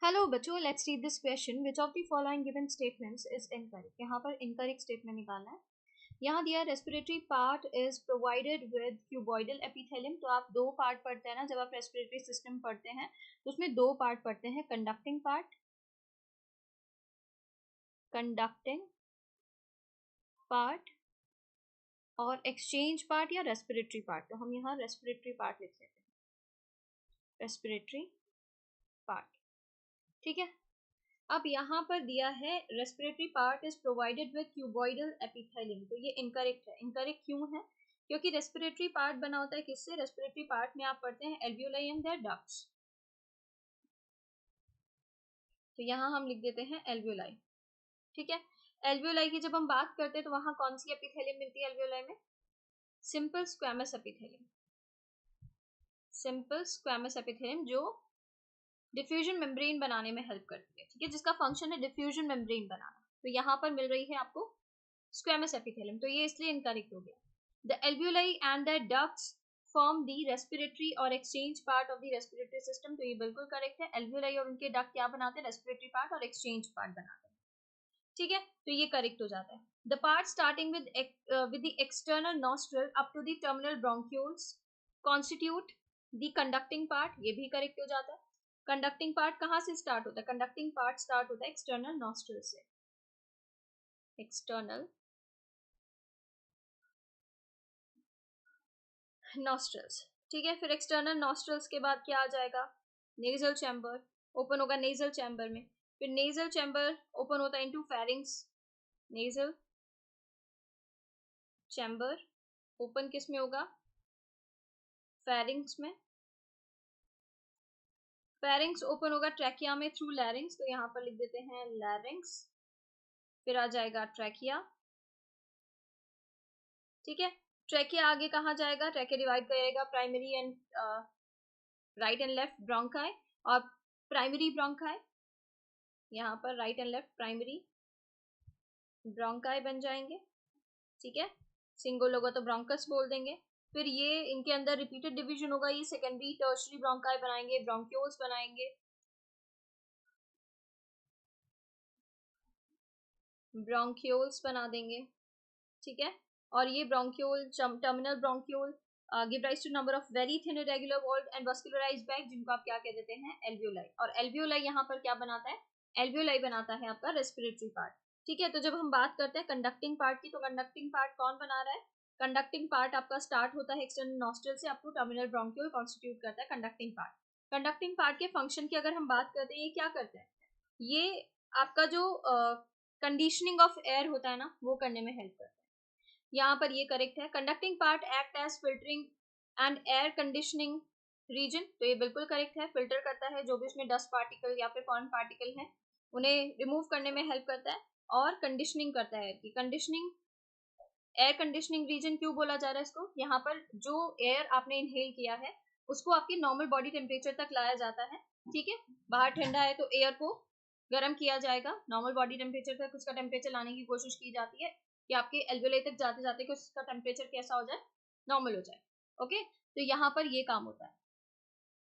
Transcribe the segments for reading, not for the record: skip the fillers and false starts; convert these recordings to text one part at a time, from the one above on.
Hello बच्चों, let's read this question. Which of the following given statements is incorrect. यहाँ पर incorrect statement निकालना है. यहाँ दिया respiratory part is provided with cuboidal epithelium. तो आप दो पार्ट पढ़ते हैं ना, जब आप रेस्पिरेटरी सिस्टम पढ़ते हैं तो उसमें दो पार्ट पढ़ते हैं, कंडक्टिंग पार्ट और एक्सचेंज पार्ट या रेस्पिरेटरी पार्ट. तो हम यहाँ रेस्पिरेटरी पार्ट लिख लेते हैं, रेस्पिरेटरी पार्ट. ठीक है. अब यहाँ पर दिया है respiratory part is provided with cuboidal epithelium. तो ये इनकरेक्ट है. इनकरेक्ट क्यों है? क्योंकि रेस्पिरेटरी पार्ट बना होता है किससे? रेस्पिरेटरी पार्ट में आप पढ़ते हैं एल्वियोलाई एंड देयर डक्ट्स. तो यहाँ हम लिख देते हैं एल्वियोलाई. ठीक है. एल्वियोलाई की जब हम बात करते हैं तो वहां कौन सी एपिथेलियम मिलती है एल्वियोलाई में? Simple squamous epithelium. Simple squamous epithelium जो डिफ्यूजन मेम्ब्रेन बनाने में हेल्प करती है. ठीक है, जिसका फंक्शन है डिफ्यूजन मेम्ब्रेन बनाना. तो यहाँ पर मिल रही है आपको स्क्वैमस एपिथेलियम. तो ये इसलिए इनकरेक्ट हो गया. The alveoli and the ducts form the respiratory or exchange part of the respiratory system. तो ये बिल्कुल करेक्ट है. एल्वियोलाई और उनके डक्ट क्या बनाते हैं? रेस्पिरेटरी पार्ट और एक्सचेंज पार्ट बनाते हैं. ठीक है, तो ये करेक्ट हो जाता है. The part starting with the external nostril up to the terminal bronchioles constitute the conducting part. ये भी करेक्ट हो जाता है. कंडक्टिंग पार्ट कहाँ से स्टार्ट होता है? कंडक्टिंग पार्ट स्टार्ट होता है एक्सटर्नल नॉस्ट्रल से. External nostrils. ठीक है. फिर एक्सटर्नल नॉस्ट्रल्स के बाद क्या आ जाएगा? Nasal chamber. ओपन होगा नेजल चैम्बर में. फिर नेजल चैम्बर ओपन होता है into pharynx. Nasal chamber open किस में होगा? फेरिंग्स में. फेरिंग्स ओपन होगा ट्रैकिया में थ्रू लैरिंग्स. तो यहाँ पर लिख देते हैं लैरिंग्स. फिर आ जाएगा ट्रैकिया. ठीक है. ट्रैकिया आगे कहाँ जाएगा? ट्रैकिया डिवाइड करेगा primary and right and left bronchi और प्राइमरी ब्रोंकाई. यहाँ पर right and left primary bronchi बन जाएंगे. ठीक है. सिंगल होगा तो ब्रोंकस बोल देंगे. फिर ये इनके अंदर रिपीटेड डिवीजन होगा. ये सेकेंडरी टर्शरी ब्रोंकाई बनाएंगे, ब्रोंक्यूल्स बनाएंगे, ब्रोंक्यूल्स बना देंगे. ठीक है. और ये bronchiole terminal bronchiole give rise to number of very thin irregular walled and vascularised bag, जिनको आप क्या कह देते हैं? एल्वियोलाई. और एल्वियोलाई यहाँ पर क्या बनाता है? एल्वियोलाई बनाता है आपका रेस्पिरेटरी पार्ट. ठीक है. तो जब हम बात करते हैं कंडक्टिंग पार्ट की, तो कंडक्टिंग पार्ट कौन बना रहा है? कंडक्टिंग पार्ट आपका स्टार्ट होता है एक्सटर्नल नॉस्ट्रल से up to terminal bronchiole constitute करता है कंडक्टिंग पार्ट. कंडक्टिंग पार्ट के फंक्शन की अगर हम बात करते हैं, ये क्या करते हैं? ये आपका जो कंडीशनिंग ऑफ एयर होता है ना, वो करने में हेल्प करता है. यहाँ पर ये करेक्ट है. Conducting part act as filtering and air conditioning region. तो ये बिल्कुल करेक्ट है. फिल्टर करता है जो भी उसमें डस्ट पार्टिकल या फिर फॉरेन पार्टिकल है, उन्हें रिमूव करने में हेल्प करता है. और कंडीशनिंग करता है कि कंडीशनिंग एयर कंडीशनिंग रीजन क्यों बोला जा रहा है इसको? यहाँ पर जो एयर आपने इनहेल किया है उसको आपके नॉर्मल बॉडी टेम्परेचर तक लाया जाता है. ठीक है. बाहर ठंडा है तो एयर को गर्म किया जाएगा. नॉर्मल बॉडी टेम्परेचर तक उसका टेम्परेचर लाने की कोशिश की जाती है कि आपके एल्वियोलाई तक जाते जाते कि उसका टेम्परेचर कैसा हो जाए? नॉर्मल हो जाए. ओके. तो यहाँ पर ये काम होता है.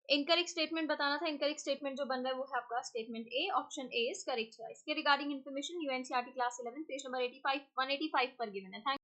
इनकरेक्ट स्टेटमेंट बताना था. इनकरेक्ट स्टेटमेंट जो बन रहा है वो है आपका statement A. Option A is correct. इसके रिगार्डिंग इन्फॉर्मेशन यूएनसीईआरटी क्लास 11 पेज नंबर 185 पर गिवन है.